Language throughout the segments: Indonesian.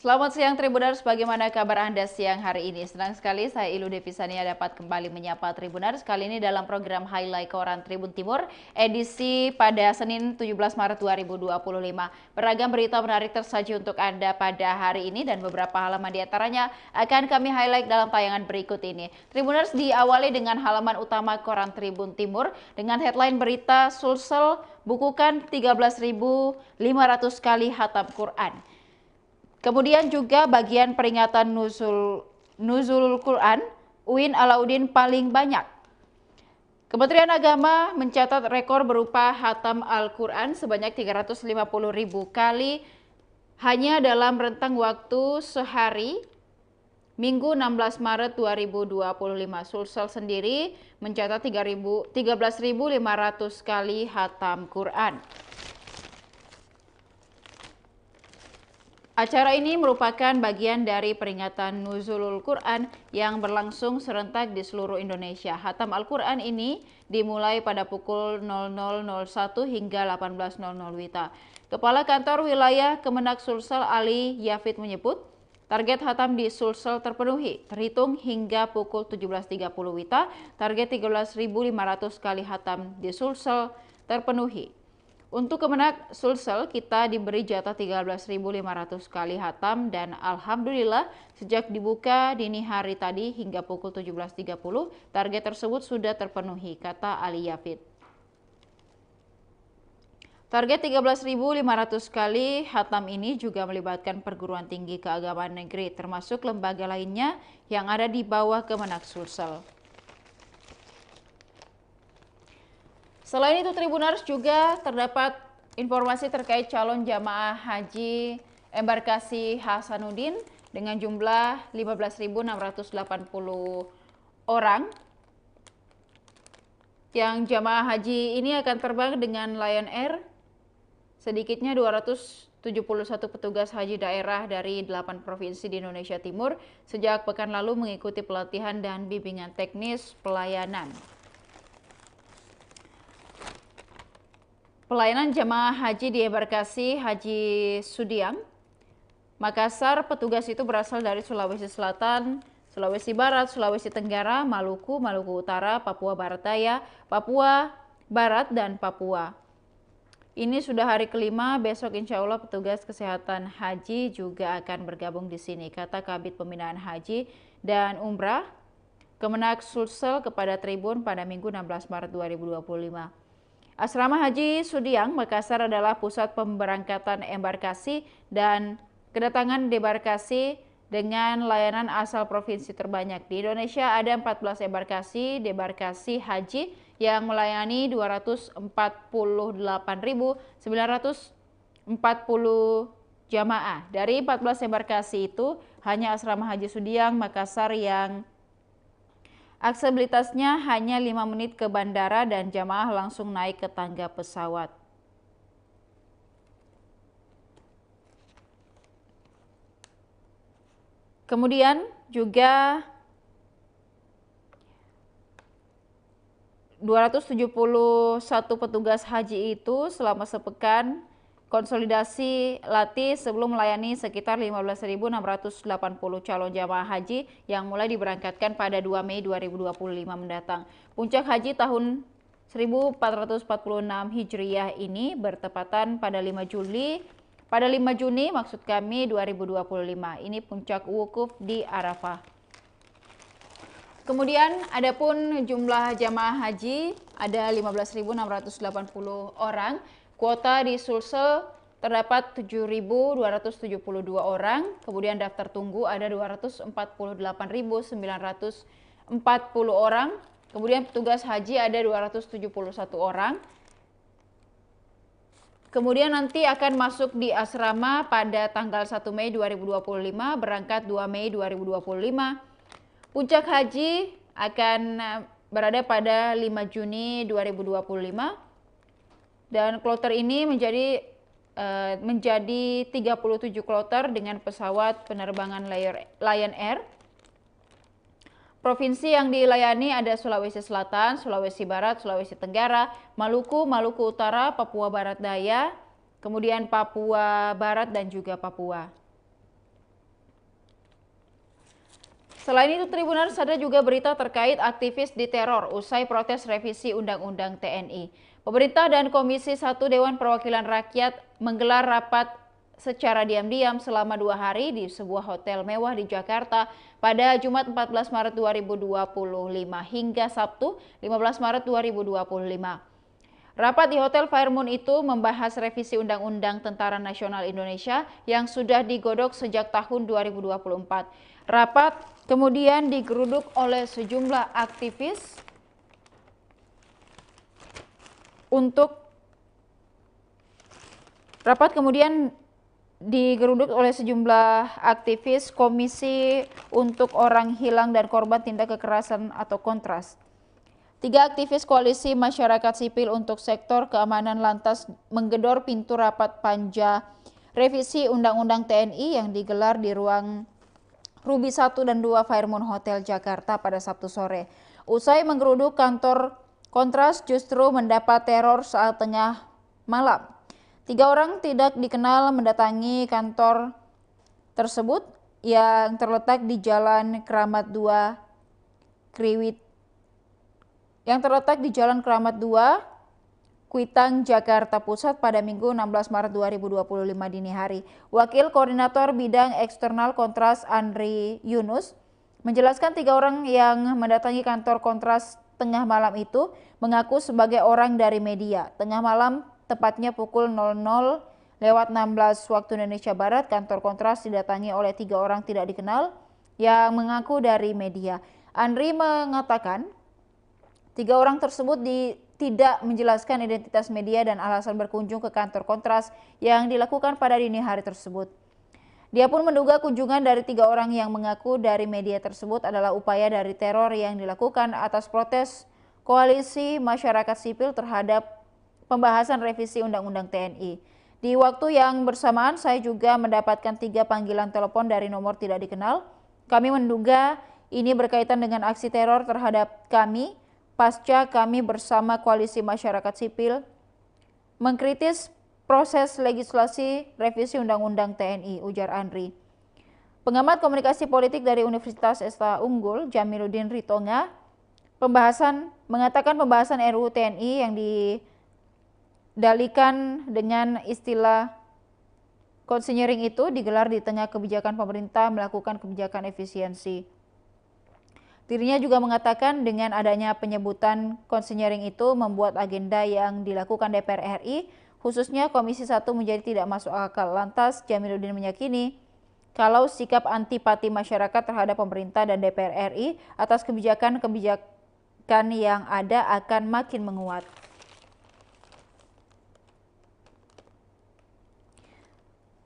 Selamat siang Tribuners, bagaimana kabar Anda siang hari ini? Senang sekali saya Ilu Devisania dapat kembali menyapa Tribuners. Kali ini dalam program Highlight Koran Tribun Timur, edisi pada Senin 17 Maret 2025. Beragam berita menarik tersaji untuk Anda pada hari ini dan beberapa halaman diantaranya akan kami highlight dalam tayangan berikut ini. Tribuners, diawali dengan halaman utama Koran Tribun Timur dengan headline berita Sulsel bukukan 13.500 kali hatam Quran. Kemudian juga bagian peringatan Nuzulul Quran, UIN Alauddin paling banyak. Kementerian Agama mencatat rekor berupa hatam Al-Quran sebanyak 350.000 kali hanya dalam rentang waktu sehari, Minggu 16 Maret 2025. Sulsel sendiri mencatat 13.500 kali hatam Quran. Acara ini merupakan bagian dari peringatan Nuzulul Quran yang berlangsung serentak di seluruh Indonesia. Hatam Al-Quran ini dimulai pada pukul 00.01 hingga 18.00 WITA. Kepala Kantor Wilayah Kemenak Sulsel Ali Yafid menyebut, target hatam di Sulsel terpenuhi. Terhitung hingga pukul 17.30 WITA, target 13.500 kali hatam di Sulsel terpenuhi. Untuk Kemenak Sulsel, kita diberi jatah 13.500 kali hatam dan Alhamdulillah sejak dibuka dini hari tadi hingga pukul 17.30, target tersebut sudah terpenuhi, kata Ali Yafid. Target 13.500 kali hatam ini juga melibatkan perguruan tinggi keagamaan negeri, termasuk lembaga lainnya yang ada di bawah Kemenak Sulsel. Selain itu, Tribuners, juga terdapat informasi terkait calon jamaah haji embarkasi Hasanuddin dengan jumlah 15.680 orang. Yang jamaah haji ini akan terbang dengan Lion Air. Sedikitnya 271 petugas haji daerah dari 8 provinsi di Indonesia Timur sejak pekan lalu mengikuti pelatihan dan bimbingan teknis pelayanan. Pelayanan jamaah haji di embarkasi Haji Sudiang, Makassar, petugas itu berasal dari Sulawesi Selatan, Sulawesi Barat, Sulawesi Tenggara, Maluku, Maluku Utara, Papua Barat Daya, Papua Barat, dan Papua. Ini sudah hari kelima, besok insya Allah petugas kesehatan haji juga akan bergabung di sini, kata Kabid Pembinaan Haji dan Umrah Kemenak Sulsel kepada Tribun pada Minggu 16 Maret 2025. Asrama Haji Sudiang, Makassar adalah pusat pemberangkatan embarkasi dan kedatangan debarkasi dengan layanan asal provinsi terbanyak. Di Indonesia ada 14 embarkasi debarkasi haji yang melayani 248.940 jamaah. Dari 14 embarkasi itu, hanya Asrama Haji Sudiang, Makassar yang aksesibilitasnya hanya 5 menit ke bandara dan jamaah langsung naik ke tangga pesawat. Kemudian juga 271 petugas haji itu selama sepekan konsolidasi latih sebelum melayani sekitar 15.680 calon jamaah haji yang mulai diberangkatkan pada 2 Mei 2025 mendatang. Puncak haji tahun 1446 Hijriah ini bertepatan pada 5 Juni maksud kami 2025. Ini puncak wukuf di Arafah. Kemudian adapun jumlah jamaah haji ada 15.680 orang. Kuota di Sulsel terdapat 7.272 orang, kemudian daftar tunggu ada 248.940 orang, kemudian petugas haji ada 271 orang. Kemudian nanti akan masuk di asrama pada tanggal 1 Mei 2025, berangkat 2 Mei 2025. Puncak haji akan berada pada 5 Juni 2025. Dan kloter ini menjadi 37 kloter dengan pesawat penerbangan Lion Air. Provinsi yang dilayani ada Sulawesi Selatan, Sulawesi Barat, Sulawesi Tenggara, Maluku, Maluku Utara, Papua Barat Daya, kemudian Papua Barat dan juga Papua. Selain itu, Tribuners, ada juga berita terkait aktivis diteror usai protes revisi Undang-Undang TNI. Pemerintah dan Komisi 1 Dewan Perwakilan Rakyat menggelar rapat secara diam-diam selama 2 hari di sebuah hotel mewah di Jakarta pada Jumat 14 Maret 2025 hingga Sabtu 15 Maret 2025. Rapat di Hotel Fairmont itu membahas revisi Undang-Undang Tentara Nasional Indonesia yang sudah digodok sejak tahun 2024. Rapat kemudian digeruduk oleh sejumlah aktivis Komisi untuk Orang Hilang dan Korban Tindak Kekerasan atau Kontras. 3 aktivis koalisi masyarakat sipil untuk sektor keamanan lantas menggedor pintu rapat panja revisi Undang-Undang TNI yang digelar di ruang Ruby 1 dan 2 Fairmont Hotel Jakarta pada Sabtu sore. Usai menggeruduk kantor Kontras justru mendapat teror saat tengah malam. 3 orang tidak dikenal mendatangi kantor tersebut yang terletak di Jalan Keramat 2, Kuitang, Jakarta Pusat pada Minggu 16 Maret 2025 dini hari. Wakil Koordinator Bidang Eksternal Kontras Andri Yunus menjelaskan 3 orang yang mendatangi kantor Kontras tengah malam itu mengaku sebagai orang dari media. Tengah malam, tepatnya pukul 00:16 waktu Indonesia Barat, kantor Kontras didatangi oleh 3 orang tidak dikenal yang mengaku dari media. Andri mengatakan 3 orang tersebut tidak menjelaskan identitas media dan alasan berkunjung ke kantor Kontras yang dilakukan pada dini hari tersebut. Dia pun menduga kunjungan dari 3 orang yang mengaku dari media tersebut adalah upaya dari teror yang dilakukan atas protes koalisi masyarakat sipil terhadap pembahasan revisi Undang-Undang TNI. Di waktu yang bersamaan, saya juga mendapatkan 3 panggilan telepon dari nomor tidak dikenal. Kami menduga ini berkaitan dengan aksi teror terhadap kami. Pasca kami bersama koalisi masyarakat sipil mengkritis proses legislasi revisi Undang-Undang TNI, ujar Andri. Pengamat komunikasi politik dari Universitas Esta Unggul, Jamiluddin Ritonga, mengatakan pembahasan RUU TNI yang didalikan dengan istilah konsinyering itu digelar di tengah kebijakan pemerintah melakukan kebijakan efisiensi. Dirinya juga mengatakan dengan adanya penyebutan konsinyering itu membuat agenda yang dilakukan DPR RI, khususnya Komisi 1 menjadi tidak masuk akal. Lantas Jamiluddin meyakini kalau sikap antipati masyarakat terhadap pemerintah dan DPR RI atas kebijakan yang ada akan makin menguat.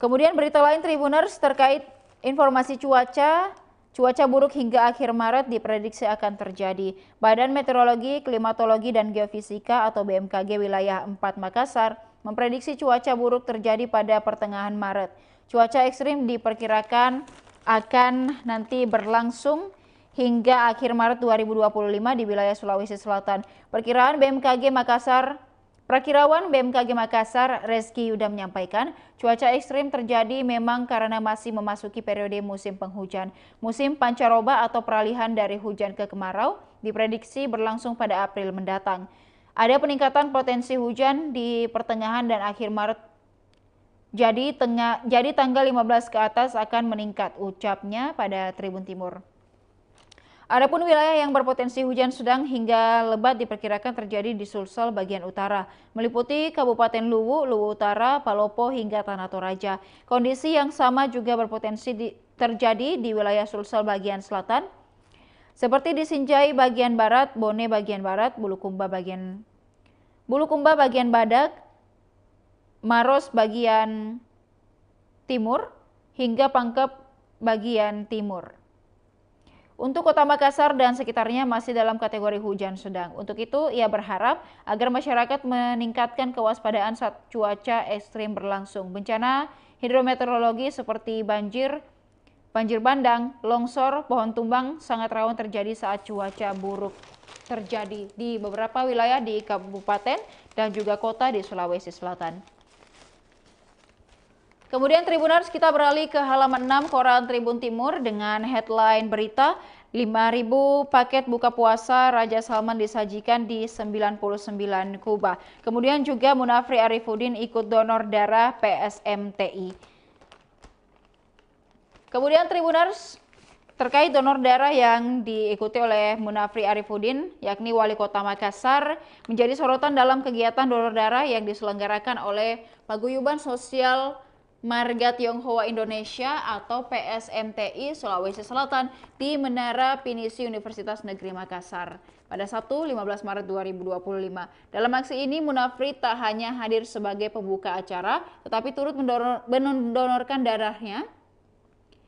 Kemudian berita lain Tribuners terkait informasi cuaca buruk hingga akhir Maret diprediksi akan terjadi. Badan Meteorologi, Klimatologi, dan Geofisika atau BMKG wilayah 4 Makassar memprediksi cuaca buruk terjadi pada pertengahan Maret. Cuaca ekstrim diperkirakan akan nanti berlangsung hingga akhir Maret 2025 di wilayah Sulawesi Selatan. Perkirawan BMKG Makassar, Reski Yuda menyampaikan, cuaca ekstrim terjadi memang karena masih memasuki periode musim penghujan. Musim pancaroba atau peralihan dari hujan ke kemarau diprediksi berlangsung pada April mendatang. Ada peningkatan potensi hujan di pertengahan dan akhir Maret. Jadi tanggal 15 ke atas akan meningkat, ucapnya pada Tribun Timur. Adapun wilayah yang berpotensi hujan sedang hingga lebat diperkirakan terjadi di Sulsel bagian utara, meliputi Kabupaten Luwu, Luwu Utara, Palopo hingga Tanah Toraja. Kondisi yang sama juga berpotensi terjadi di wilayah Sulsel bagian selatan, seperti di Sinjai bagian barat, Bone bagian barat, Bulukumba bagian Badak, Maros bagian timur, hingga Pangkep bagian timur. Untuk Kota Makassar dan sekitarnya masih dalam kategori hujan sedang. Untuk itu, ia berharap agar masyarakat meningkatkan kewaspadaan saat cuaca ekstrim berlangsung. Bencana hidrometeorologi seperti banjir bandang, longsor, pohon tumbang sangat rawan terjadi saat cuaca buruk terjadi di beberapa wilayah di kabupaten dan juga kota di Sulawesi Selatan. Kemudian Tribuners, kita beralih ke halaman 6 Koran Tribun Timur dengan headline berita 5.000 paket buka puasa Raja Salman disajikan di 99 Kuba. Kemudian juga Munafri Arifuddin ikut donor darah PSMTI. Kemudian Tribuners, terkait donor darah yang diikuti oleh Munafri Arifuddin, yakni Wali Kota Makassar, menjadi sorotan dalam kegiatan donor darah yang diselenggarakan oleh Paguyuban Sosial Marga Tionghoa Indonesia atau PSMTI Sulawesi Selatan di Menara Pinisi Universitas Negeri Makassar pada Sabtu 15 Maret 2025. Dalam aksi ini Munafri tak hanya hadir sebagai pembuka acara, tetapi turut mendonorkan darahnya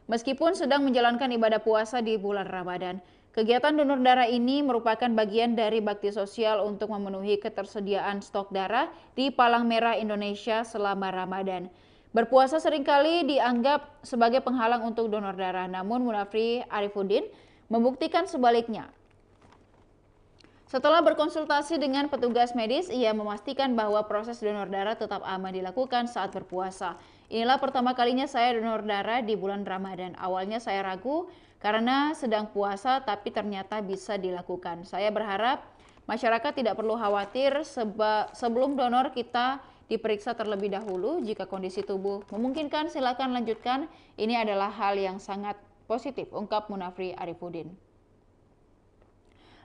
meskipun sedang menjalankan ibadah puasa di bulan Ramadan. Kegiatan donor darah ini merupakan bagian dari bakti sosial untuk memenuhi ketersediaan stok darah di Palang Merah Indonesia selama Ramadan. Berpuasa seringkali dianggap sebagai penghalang untuk donor darah, namun Munafri Arifuddin membuktikan sebaliknya. Setelah berkonsultasi dengan petugas medis, ia memastikan bahwa proses donor darah tetap aman dilakukan saat berpuasa. Inilah pertama kalinya saya donor darah di bulan Ramadan. Awalnya saya ragu karena sedang puasa, tapi ternyata bisa dilakukan. Saya berharap masyarakat tidak perlu khawatir sebelum donor kita diperiksa terlebih dahulu. Jika kondisi tubuh memungkinkan, silakan lanjutkan. Ini adalah hal yang sangat positif, ungkap Munafri Arifuddin.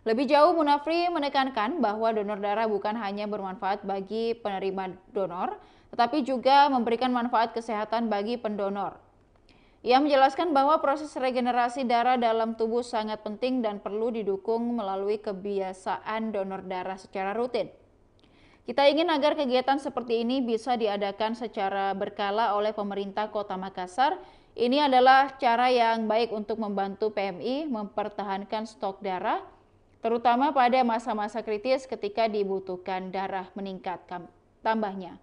Lebih jauh, Munafri menekankan bahwa donor darah bukan hanya bermanfaat bagi penerima donor, tetapi juga memberikan manfaat kesehatan bagi pendonor. Ia menjelaskan bahwa proses regenerasi darah dalam tubuh sangat penting dan perlu didukung melalui kebiasaan donor darah secara rutin. Kita ingin agar kegiatan seperti ini bisa diadakan secara berkala oleh pemerintah Kota Makassar. Ini adalah cara yang baik untuk membantu PMI mempertahankan stok darah, terutama pada masa-masa kritis ketika dibutuhkan darah meningkat, tambahnya.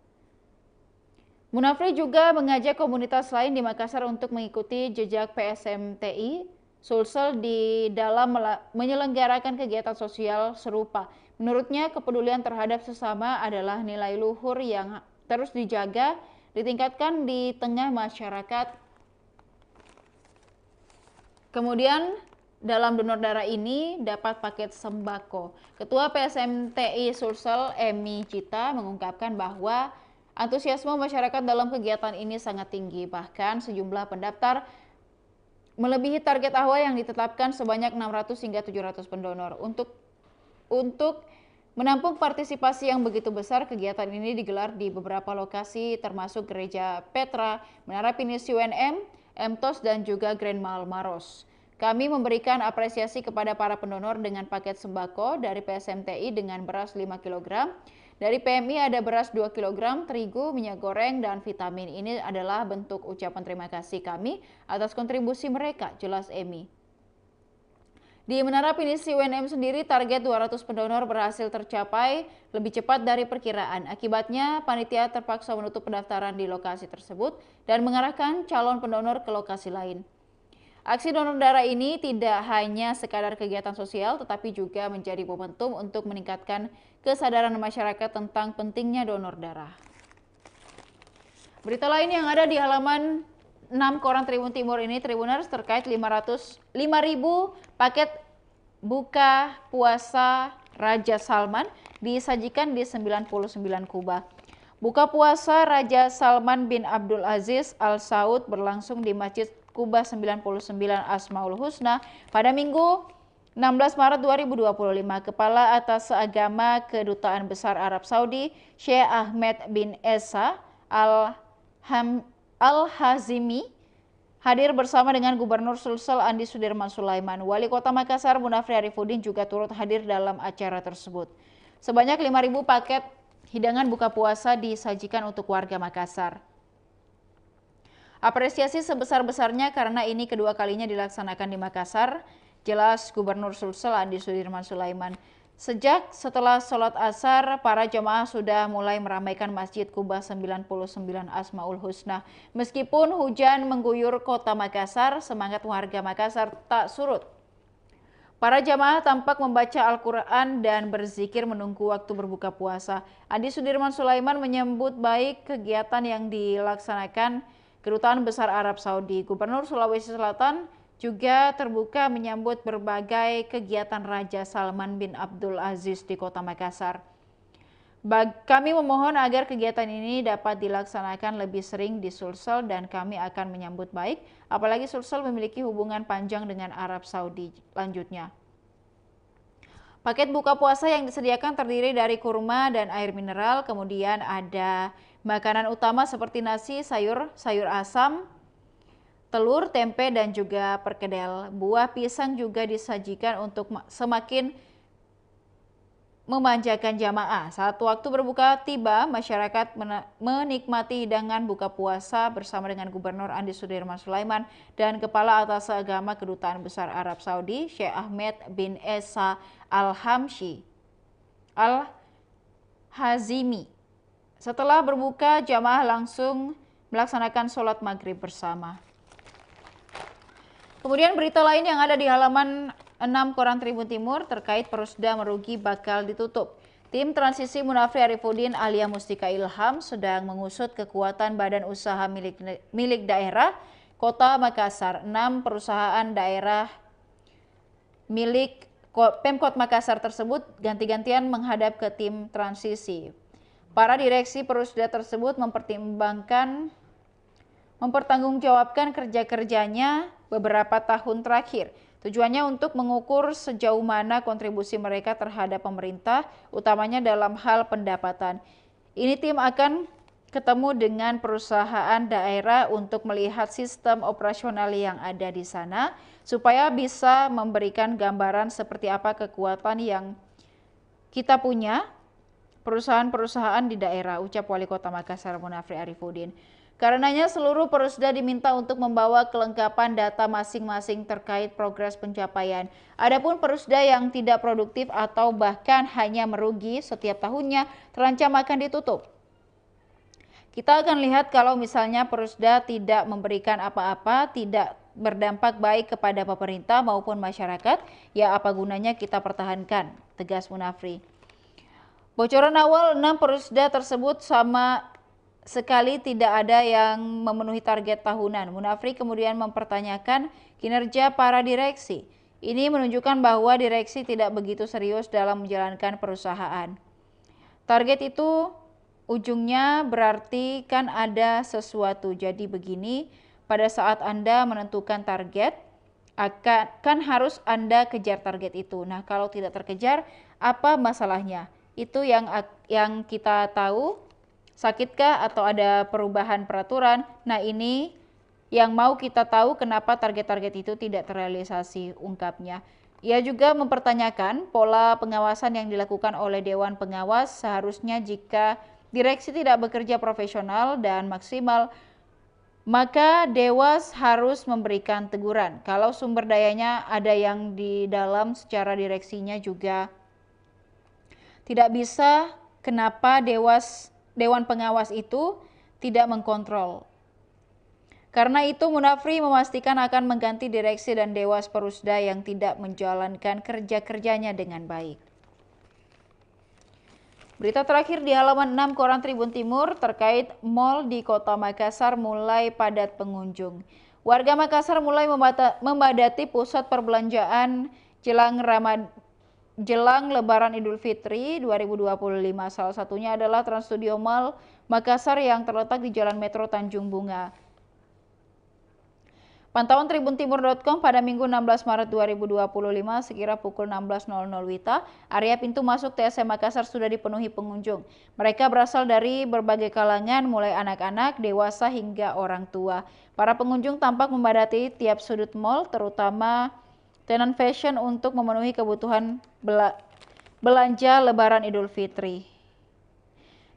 Munafri juga mengajak komunitas lain di Makassar untuk mengikuti jejak PSMTI Sulsel di dalam menyelenggarakan kegiatan sosial serupa. Menurutnya, kepedulian terhadap sesama adalah nilai luhur yang terus dijaga, ditingkatkan di tengah masyarakat. Kemudian, dalam donor darah ini dapat paket sembako. Ketua PSMTI Sulsel, Emi Cita, mengungkapkan bahwa antusiasme masyarakat dalam kegiatan ini sangat tinggi. Bahkan sejumlah pendaftar melebihi target awal yang ditetapkan sebanyak 600 hingga 700 pendonor. Untuk menampung partisipasi yang begitu besar, kegiatan ini digelar di beberapa lokasi termasuk Gereja Petra, Menara Pinisi UNM, MTOS, dan juga Grand Mal Maros. Kami memberikan apresiasi kepada para pendonor dengan paket sembako dari PSMTI dengan beras 5 kg. Dari PMI ada beras 2 kg, terigu, minyak goreng, dan vitamin. Ini adalah bentuk ucapan terima kasih kami atas kontribusi mereka, jelas Emi. Di Menara Pinisi UNM sendiri, target 200 pendonor berhasil tercapai lebih cepat dari perkiraan. Akibatnya, panitia terpaksa menutup pendaftaran di lokasi tersebut dan mengarahkan calon pendonor ke lokasi lain. Aksi donor darah ini tidak hanya sekadar kegiatan sosial, tetapi juga menjadi momentum untuk meningkatkan kesadaran masyarakat tentang pentingnya donor darah. Berita lain yang ada di halaman 6 Koran Tribun Timur ini, Tribuners, terkait 5.000 paket buka puasa Raja Salman disajikan di 99 Kuba. Buka puasa Raja Salman bin Abdul Aziz Al Saud berlangsung di Masjid Kuba 99 Asmaul Husna pada Minggu 16 Maret 2025. Kepala Atas Agama Kedutaan Besar Arab Saudi, Syekh Ahmed bin Esa Al-Hazimi, hadir bersama dengan Gubernur Sulsel Andi Sudirman Sulaiman. Wali Kota Makassar Munafri Arifuddin juga turut hadir dalam acara tersebut. Sebanyak 5.000 paket hidangan buka puasa disajikan untuk warga Makassar. Apresiasi sebesar-besarnya karena ini kedua kalinya dilaksanakan di Makassar, jelas Gubernur Sulsel Andi Sudirman Sulaiman. Setelah sholat asar, para jemaah sudah mulai meramaikan Masjid Kuba 99 Asmaul Husna. Meskipun hujan mengguyur kota Makassar, semangat warga Makassar tak surut. Para jamaah tampak membaca Al-Quran dan berzikir menunggu waktu berbuka puasa. Andi Sudirman Sulaiman menyambut baik kegiatan yang dilaksanakan Kedutaan Besar Arab Saudi. Gubernur Sulawesi Selatan juga terbuka menyambut berbagai kegiatan Raja Salman bin Abdul Aziz di Kota Makassar. Kami memohon agar kegiatan ini dapat dilaksanakan lebih sering di Sulsel dan kami akan menyambut baik, apalagi Sulsel memiliki hubungan panjang dengan Arab Saudi. Lanjutnya, paket buka puasa yang disediakan terdiri dari kurma dan air mineral, kemudian ada makanan utama seperti nasi, sayur asam, telur, tempe, dan juga perkedel. Buah pisang juga disajikan untuk semakin memanjakan jamaah. Saat waktu berbuka tiba, masyarakat menikmati hidangan buka puasa bersama dengan Gubernur Andi Sudirman Sulaiman dan Kepala Atas Agama Kedutaan Besar Arab Saudi, Syekh Ahmed bin Esa Al-Hazimi. Setelah berbuka, jamaah langsung melaksanakan sholat maghrib bersama. Kemudian berita lain yang ada di halaman 6 Koran Tribun Timur terkait Perusda merugi bakal ditutup. Tim transisi Munafri Arifuddin Alia Mustika Ilham sedang mengusut kekuatan badan usaha milik daerah Kota Makassar. 6 perusahaan daerah milik Pemkot Makassar tersebut ganti-gantian menghadap ke tim transisi. Para direksi Perusda tersebut mempertanggungjawabkan kerja-kerjanya beberapa tahun terakhir. Tujuannya untuk mengukur sejauh mana kontribusi mereka terhadap pemerintah, utamanya dalam hal pendapatan. Ini tim akan ketemu dengan perusahaan daerah untuk melihat sistem operasional yang ada di sana, supaya bisa memberikan gambaran seperti apa kekuatan yang kita punya, perusahaan-perusahaan di daerah, ucap Wali Kota Makassar Munafri Arifuddin. Karenanya seluruh Perusda diminta untuk membawa kelengkapan data masing-masing terkait progres pencapaian. Adapun Perusda yang tidak produktif atau bahkan hanya merugi setiap tahunnya terancam akan ditutup. Kita akan lihat kalau misalnya Perusda tidak memberikan apa-apa, tidak berdampak baik kepada pemerintah maupun masyarakat, ya apa gunanya kita pertahankan, tegas Munafri. Bocoran awal 6 Perusda tersebut sama sekali tidak ada yang memenuhi target tahunan. Munafri kemudian mempertanyakan kinerja para direksi. Ini menunjukkan bahwa direksi tidak begitu serius dalam menjalankan perusahaan. Target itu ujungnya berarti kan ada sesuatu. Jadi begini, pada saat Anda menentukan target, kan harus Anda kejar target itu. Nah, kalau tidak terkejar, apa masalahnya? Itu yang kita tahu. Sakitkah atau ada perubahan peraturan? Nah, ini yang mau kita tahu kenapa target-target itu tidak terrealisasi, ungkapnya. Ia juga mempertanyakan pola pengawasan yang dilakukan oleh Dewan Pengawas. Seharusnya jika direksi tidak bekerja profesional dan maksimal, maka Dewas harus memberikan teguran. Kalau sumber dayanya ada yang di dalam secara direksinya juga tidak bisa, kenapa Dewan Pengawas itu tidak mengkontrol. Karena itu Munafri memastikan akan mengganti direksi dan Dewas Perusda yang tidak menjalankan kerja-kerjanya dengan baik. Berita terakhir di halaman 6 Koran Tribun Timur terkait mal di Kota Makassar mulai padat pengunjung. Warga Makassar mulai memadati pusat perbelanjaan jelang Lebaran Idul Fitri 2025. Salah satunya adalah Trans Studio Mall Makassar yang terletak di Jalan Metro Tanjung Bunga. Pantauan tribuntimur.com pada Minggu 16 Maret 2025 sekira pukul 16.00 WITA, area pintu masuk TSM Makassar sudah dipenuhi pengunjung. Mereka berasal dari berbagai kalangan, mulai anak-anak, dewasa hingga orang tua. Para pengunjung tampak memadati tiap sudut mall, terutama tenan fashion untuk memenuhi kebutuhan belanja Lebaran Idul Fitri.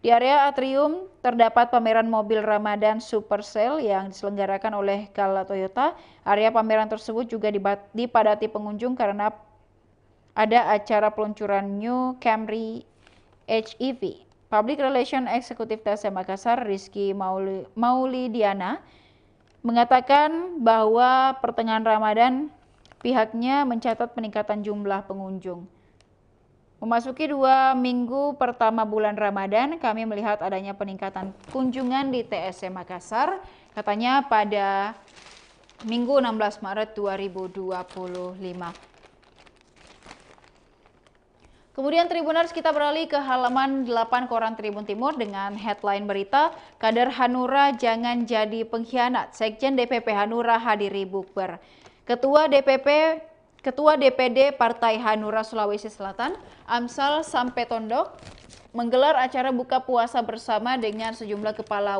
Di area atrium terdapat pameran mobil Ramadan Super Sale yang diselenggarakan oleh Gala Toyota. Area pameran tersebut juga dipadati pengunjung karena ada acara peluncuran New Camry HEV. Public Relation Eksekutif TSM Makassar Rizky Maulidiana mengatakan bahwa pertengahan Ramadan pihaknya mencatat peningkatan jumlah pengunjung. Memasuki 2 minggu pertama bulan Ramadan, kami melihat adanya peningkatan kunjungan di TSM Makassar Katanya pada Minggu 16 Maret 2025. Kemudian Tribuners, kita beralih ke halaman 8 koran Tribun Timur dengan headline berita, kader Hanura jangan jadi pengkhianat, Sekjen DPP Hanura hadiri bukber. Ketua DPD Partai Hanura Sulawesi Selatan, Amsal Sampetondok, menggelar acara buka puasa bersama dengan sejumlah kepala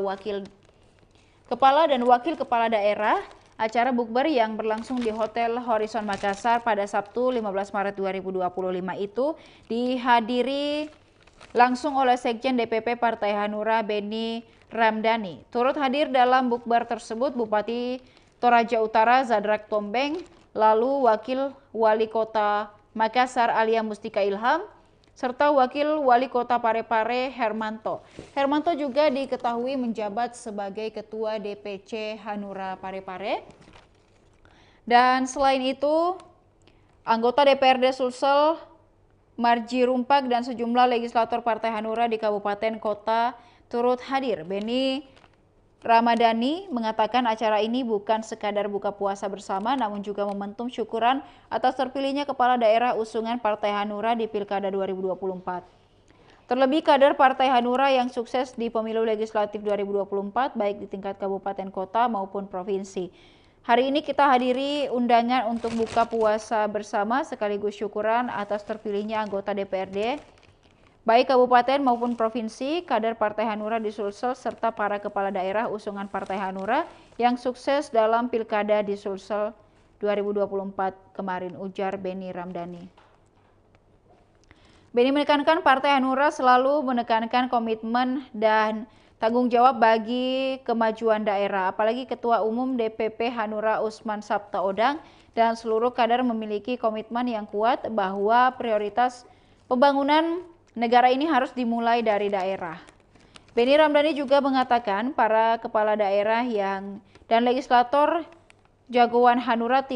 dan wakil kepala daerah. Acara bukber yang berlangsung di Hotel Horizon Makassar pada Sabtu 15 Maret 2025 itu dihadiri langsung oleh Sekjen DPP Partai Hanura Beni Ramdhani. Turut hadir dalam bukber tersebut Bupati Toraja Utara Zadrak Tombeng, lalu Wakil Wali Kota Makassar Alia Mustika Ilham, serta Wakil Wali Kota Parepare Hermanto. Hermanto juga diketahui menjabat sebagai Ketua DPC Hanura Parepare. Dan selain itu, anggota DPRD Sulsel, Marji Rumpak, dan sejumlah legislator Partai Hanura di kabupaten kota turut hadir. Beni Ramadhani mengatakan acara ini bukan sekadar buka puasa bersama, namun juga momentum syukuran atas terpilihnya kepala daerah usungan Partai Hanura di Pilkada 2024. Terlebih kader Partai Hanura yang sukses di pemilu legislatif 2024 baik di tingkat kabupaten kota maupun provinsi. Hari ini kita hadiri undangan untuk buka puasa bersama sekaligus syukuran atas terpilihnya anggota DPRD baik kabupaten maupun provinsi, kader Partai Hanura di Sulsel, serta para kepala daerah usungan Partai Hanura yang sukses dalam Pilkada di Sulsel 2024 kemarin, ujar Beni Ramdhani. Beni menekankan Partai Hanura selalu menekankan komitmen dan tanggung jawab bagi kemajuan daerah, apalagi Ketua Umum DPP Hanura Usman Sabtaodang dan seluruh kader memiliki komitmen yang kuat bahwa prioritas pembangunan negara ini harus dimulai dari daerah. Beni Ramdhani juga mengatakan para kepala daerah dan legislator jagoan Hanura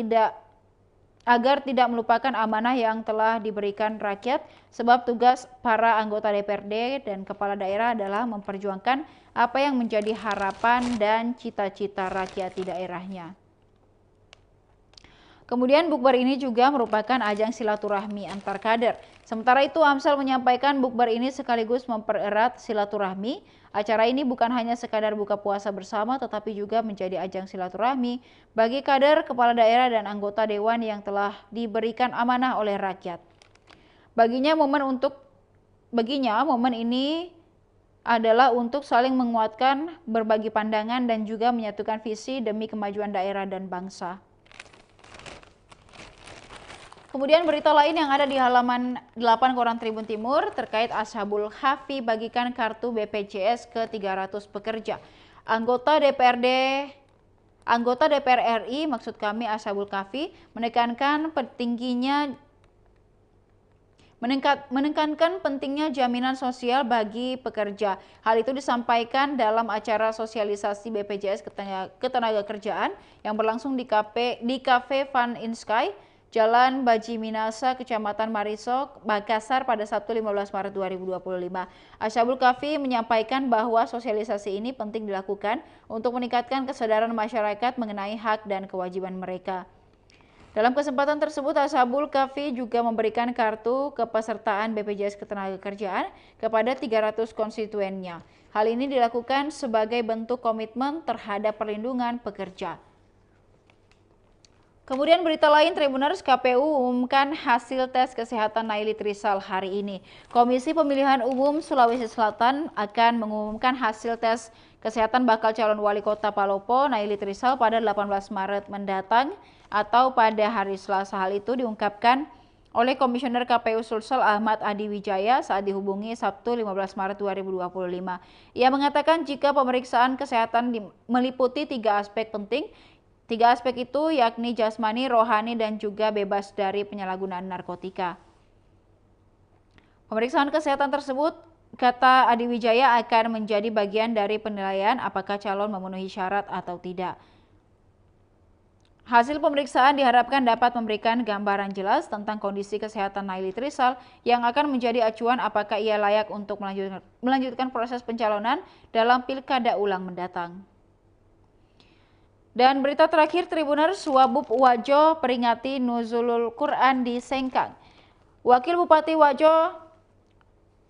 agar tidak melupakan amanah yang telah diberikan rakyat, sebab tugas para anggota DPRD dan kepala daerah adalah memperjuangkan apa yang menjadi harapan dan cita-cita rakyat di daerahnya. Kemudian bukber ini juga merupakan ajang silaturahmi antar kader. Sementara itu Amsal menyampaikan bukber ini sekaligus mempererat silaturahmi. Acara ini bukan hanya sekadar buka puasa bersama tetapi juga menjadi ajang silaturahmi bagi kader, kepala daerah dan anggota dewan yang telah diberikan amanah oleh rakyat. Baginya momen ini adalah untuk saling menguatkan, berbagi pandangan dan juga menyatukan visi demi kemajuan daerah dan bangsa. Kemudian berita lain yang ada di halaman 8 koran Tribun Timur terkait Ashabul Kahfi bagikan kartu BPJS ke 300 pekerja. Anggota DPR RI, maksud kami Ashabul Kahfi, menekankan pentingnya jaminan sosial bagi pekerja. Hal itu disampaikan dalam acara sosialisasi BPJS Ketenagakerjaan yang berlangsung di Cafe Fun in Sky, Jalan Baji Minasa, Kecamatan Marisok, Makassar pada Sabtu 15 Maret 2025. Ashabul Kahfi menyampaikan bahwa sosialisasi ini penting dilakukan untuk meningkatkan kesadaran masyarakat mengenai hak dan kewajiban mereka. Dalam kesempatan tersebut, Ashabul Kahfi juga memberikan kartu kepesertaan BPJS Ketenagakerjaan kepada 300 konstituennya. Hal ini dilakukan sebagai bentuk komitmen terhadap perlindungan pekerja. Kemudian berita lain, Tribuners, KPU umumkan hasil tes kesehatan Naili Trisal hari ini. Komisi Pemilihan Umum Sulawesi Selatan akan mengumumkan hasil tes kesehatan bakal calon wali kota Palopo Naili Trisal pada 18 Maret mendatang atau pada hari Selasa. Hal itu diungkapkan oleh Komisioner KPU Sulsel Ahmad Adi Wijaya saat dihubungi Sabtu 15 Maret 2025. Ia mengatakan jika pemeriksaan kesehatan meliputi 3 aspek penting. 3 aspek itu yakni jasmani, rohani, dan juga bebas dari penyalahgunaan narkotika. Pemeriksaan kesehatan tersebut, kata Adi Wijaya, akan menjadi bagian dari penilaian apakah calon memenuhi syarat atau tidak. Hasil pemeriksaan diharapkan dapat memberikan gambaran jelas tentang kondisi kesehatan Naili Trisal yang akan menjadi acuan apakah ia layak untuk melanjutkan proses pencalonan dalam pilkada ulang mendatang. Dan berita terakhir, Tribuners, Wabub Wajo peringati nuzulul Quran di Sengkang. Wakil Bupati Wajo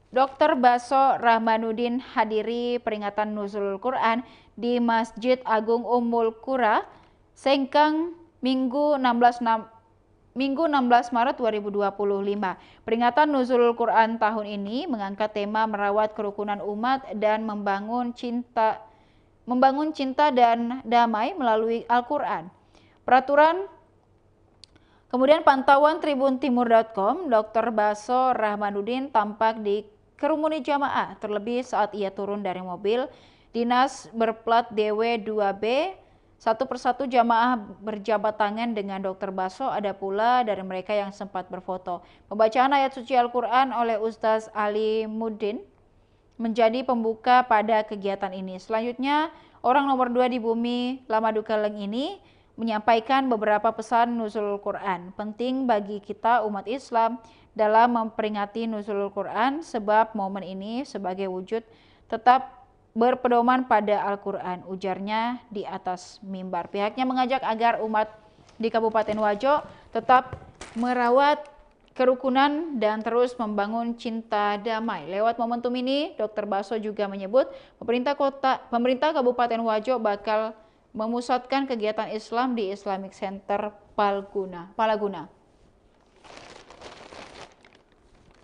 Dr. Baso Rahmanuddin hadiri peringatan nuzulul Quran di Masjid Agung Ummul Qura, Sengkang, Minggu 16 Maret 2025. Peringatan nuzulul Quran tahun ini mengangkat tema merawat kerukunan umat dan membangun cinta dan damai melalui Al-Quran. Kemudian pantauan tribuntimur.com, Dr. Baso Rahmanuddin tampak di kerumuni jamaah, terlebih saat ia turun dari mobil dinas berplat DW2B. Satu persatu jamaah berjabat tangan dengan Dr. Baso, ada pula dari mereka yang sempat berfoto. Pembacaan ayat suci Al-Quran oleh Ustaz Ali Muddin menjadi pembuka pada kegiatan ini. Selanjutnya, orang nomor 2 di bumi Lamadukeleng ini menyampaikan beberapa pesan nuzulul Quran. Penting bagi kita umat Islam dalam memperingati nuzulul Quran, sebab momen ini sebagai wujud tetap berpedoman pada Al-Quran, ujarnya di atas mimbar. Pihaknya mengajak agar umat di Kabupaten Wajo tetap merawat kerukunan dan terus membangun cinta damai. Lewat momentum ini, Dr. Baso juga menyebut pemerintah Kabupaten Wajo bakal memusatkan kegiatan Islam di Islamic Center Palaguna.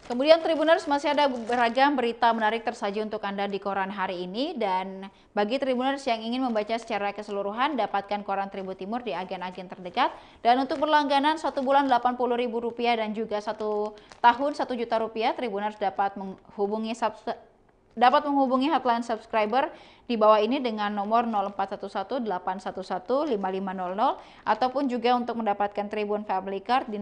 Kemudian Tribuners, masih ada beragam berita menarik tersaji untuk Anda di koran hari ini, dan bagi Tribuners yang ingin membaca secara keseluruhan, dapatkan koran Tribun Timur di agen-agen terdekat. Dan untuk berlangganan 1 bulan Rp80.000 dan juga 1 tahun Rp1.000.000, Tribuners dapat menghubungi hotline subscriber di bawah ini dengan nomor 0411-811-5500 ataupun juga untuk mendapatkan Tribun Family Card di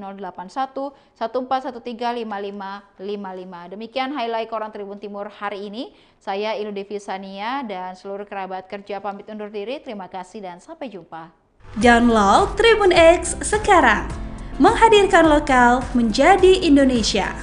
081-1413-5555. Demikian highlight koran Tribun Timur hari ini. Saya Ilu Devisania dan seluruh kerabat kerja pamit undur diri. Terima kasih dan sampai jumpa. Download Tribun X sekarang. Menghadirkan lokal menjadi Indonesia.